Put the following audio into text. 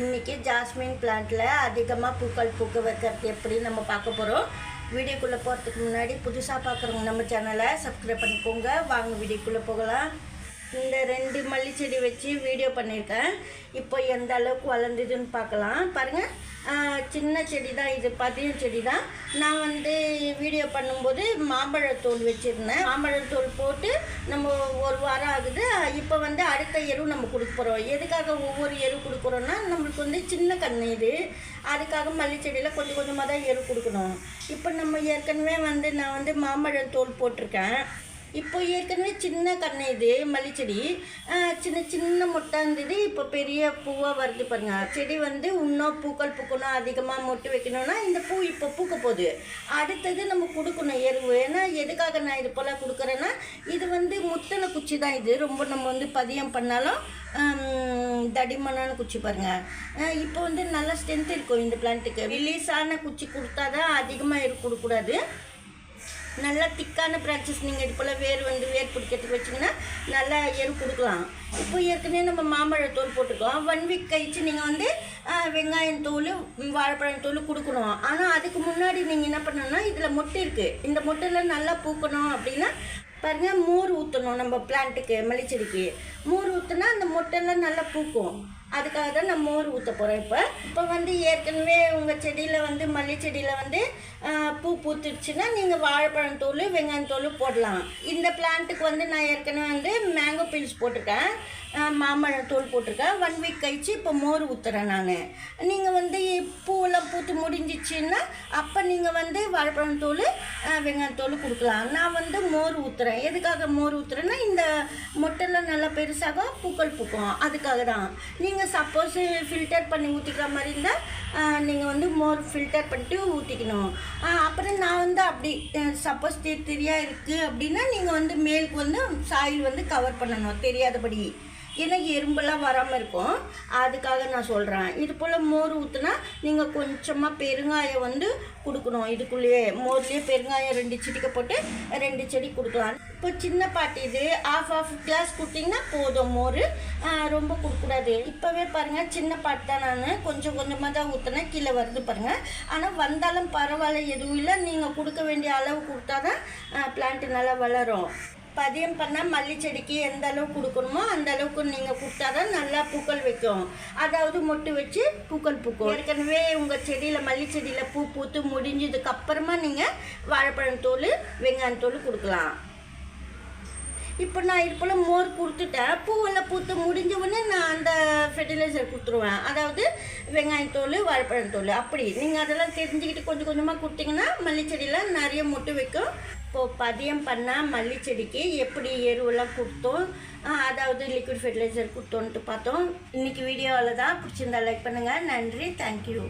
இன்றைக்கி ஜாஸ்மின் பிளான்ட்டில் அதிகமாக பூக்கள் பூக்க வைக்கிறது எப்படி நம்ம பார்க்க போகிறோம். வீடியோக்குள்ளே போகிறதுக்கு முன்னாடி புதுசாக பார்க்குறவங்க நம்ம சேனலை சப்ஸ்கிரைப் பண்ணிக்கோங்க. வாங்க வீடியோக்குள்ளே போகலாம். இந்த 2 மல்லி செடி வச்சு வீடியோ பண்ணியிருக்கேன். இப்போ எந்த அளவுக்கு வளர்ந்ததுன்னு பார்க்கலாம். பாருங்கள், சின்ன செடி தான் இது, பதியம் செடி தான். நான் வீடியோ பண்ணும்போது மாம்பழத்தோல் வச்சுருந்தேன். மாம்பழத்தோல் போட்டு நம்ம 1 வாரம் ஆகுது. இப்போ அடுத்த எரு நம்ம கொடுக்க போகிறோம். எதுக்காக ஒவ்வொரு எரு கொடுக்குறோன்னா, நம்மளுக்கு சின்ன கன்று இது, அதுக்காக மல்லி செடியில் கொஞ்சம் கொஞ்சமாக தான் எரு கொடுக்கணும். இப்போ நம்ம ஏற்கனவே நான் மாம்பழத்தோல் போட்டிருக்கேன். இப்போ ஏற்கனவே சின்ன கன்று இது மல்லிச்செடி, சின்ன சின்ன மொட்டை இருந்தது. இப்போ பெரிய பூவாக வருது பாருங்கள். செடி இன்னும் பூக்கள் பூக்கணும், அதிகமாக மொட்டு வைக்கணும்னா இந்த பூ இப்போ பூக்க போகுது. அடுத்தது நம்ம கொடுக்கணும் எருவு. ஏன்னா எதுக்காக நான் இது போல் கொடுக்குறேன்னா, இது முத்தனை குச்சி தான். இது ரொம்ப நம்ம பதியம் பண்ணாலும் தடிமனான குச்சி பாருங்கள். இப்போ நல்லா ஸ்ட்ரென்த் இருக்கும் இந்த பிளான்ட்டுக்கு. ரிலீஸான குச்சி கொடுத்தா தான் அதிகமாக கொடுக்கக்கூடாது. நல்லா திக்கான பிரான்ச்சஸ் நீங்கள் இது போல் வேர் பிடிக்கிறதுக்கு வச்சிங்கன்னா நல்லா எரு கொடுக்கலாம். இப்போ ஏற்கனவே நம்ம மாம்பழத்தோல் போட்டிருக்கோம். 1 வீக் கழிச்சு நீங்கள் வெங்காயம் தோல், வாழைப்பழம் தோல் கொடுக்கணும். ஆனால் அதுக்கு முன்னாடி நீங்கள் என்ன பண்ணணும்னா, இதில் மொட்டு இருக்குது. இந்த மொட்டையில் நல்லா பூக்கணும் அப்படின்னா பாருங்கள், மோர் ஊற்றணும். நம்ம பிளான்ட்டுக்கு மல்லிச்செடிக்கு மோர் ஊற்றினா அந்த மொட்டையெல்லாம் நல்லா பூக்கும். அதுக்காக தான் நான் மோர் ஊற்ற போகிறேன். இப்போ ஏற்கனவே உங்கள் செடியில் மல்லி செடியில் பூ பூத்துடுச்சுன்னா நீங்கள் வாழைப்பழம் தோல், வெங்காயம் தோல் போடலாம். இந்த பிளான்ட்டுக்கு நான் ஏற்கனவே மேங்கோ பீல்ஸ் போட்டிருக்கேன், மாம்பழம் தோல் போட்டிருக்கேன். 1 வீக் கழிச்சு இப்போ மோர் ஊற்றுறேன் நான். நீங்கள் பூவெல்லாம் பூத்து முடிஞ்சிச்சின்னா அப்போ நீங்கள் வாழைப்பழம் தோல், வெங்காயம் தோல் கொடுக்கலாம். நான் மோர் ஊற்றுறேன். எதுக்காக மோர் ஊற்றுறேன்னா, இந்த மொட்டைலாம் நல்லா பெருசாக பூக்கள் பூக்கும். அதுக்காக தான். நீங்கள் சப்போஸ் ஃபில்டர் பண்ணி ஊற்றிக்கிற மாதிரி இருந்தால் நீங்கள் மோர் ஃபில்டர் பண்ணிட்டு ஊற்றிக்கணும். அப்புறம் நான் அப்படி சப்போஸ் தெரியாக இருக்குது அப்படின்னா நீங்கள் மேலுக்கு சாயில் கவர் பண்ணணும் தெரியாதபடி. ஏன்னா எறும்பெல்லாம் வராமல் இருக்கும். அதுக்காக நான் சொல்கிறேன். இது போல் மோர் ஊற்றுனா நீங்கள் கொஞ்சமாக பெருங்காயம் கொடுக்கணும். இதுக்குள்ளேயே மோர்லேயே பெருங்காயம் 2 சிட்டிக்கை போட்டு 2 செடி கொடுக்கலாம். இப்போ சின்ன பாட்டி இது ½ கிளாஸ் கொடுத்தீங்கன்னா போதும். மோர் ரொம்ப கொடுக்கூடாது. இப்போவே பாருங்கள், சின்ன பாட்டு தான். நான் கொஞ்சம் கொஞ்சமாக தான் ஊற்றினேன், கீழே வருது பாருங்கள். ஆனால் வந்தாலும் பரவாயில்ல, எதுவும் இல்லை. நீங்கள் கொடுக்க வேண்டிய அளவு கொடுத்தா தான் பிளான்ட்டு நல்லா வளரும். பதியம் பண்ணால் மல்லி செடிக்கு எந்த அளவுக்கு கொடுக்கணுமோ அந்த அளவுக்கு நீங்கள் கொடுத்தா தான் நல்லா பூக்கள் வைக்கும். அதாவது மொட்டு வச்சு பூக்கள் பூக்கும். ஏற்கனவே உங்கள் செடியில் மல்லி செடியில் பூ பூத்து முடிஞ்சதுக்கு அப்புறமா நீங்கள் வாழைப்பழம் தோல், வெங்காயம் தோல் கொடுக்கலாம். இப்போ நான் இது போல் மோர் கொடுத்துட்டேன். பூவெல்லாம் பூத்து முடிஞ்ச உடனே நான் அந்த ஃபெர்டிலைசர் கொடுத்துருவேன். அதாவது வெங்காயம் தோல், வாழைப்பழம் தோல். அப்படி நீங்கள் அதெல்லாம் தெரிஞ்சுக்கிட்டு கொஞ்சம் கொஞ்சமாக கொடுத்தீங்கன்னா மல்லி செடியில் நிறைய மொட்டு வைக்கும். இப்போது பதியம் பண்ணால் மல்லி செடிக்கு எப்படி எருவெல்லாம் கொடுத்தோம், அதாவது லிக்விட் ஃபெர்டிலைசர் கொடுத்தோன்ட்டு பார்த்தோம். இன்றைக்கி வீடியோவில் தான். பிடிச்சிருந்தா லைக் பண்ணுங்கள். நன்றி, தேங்க்யூ.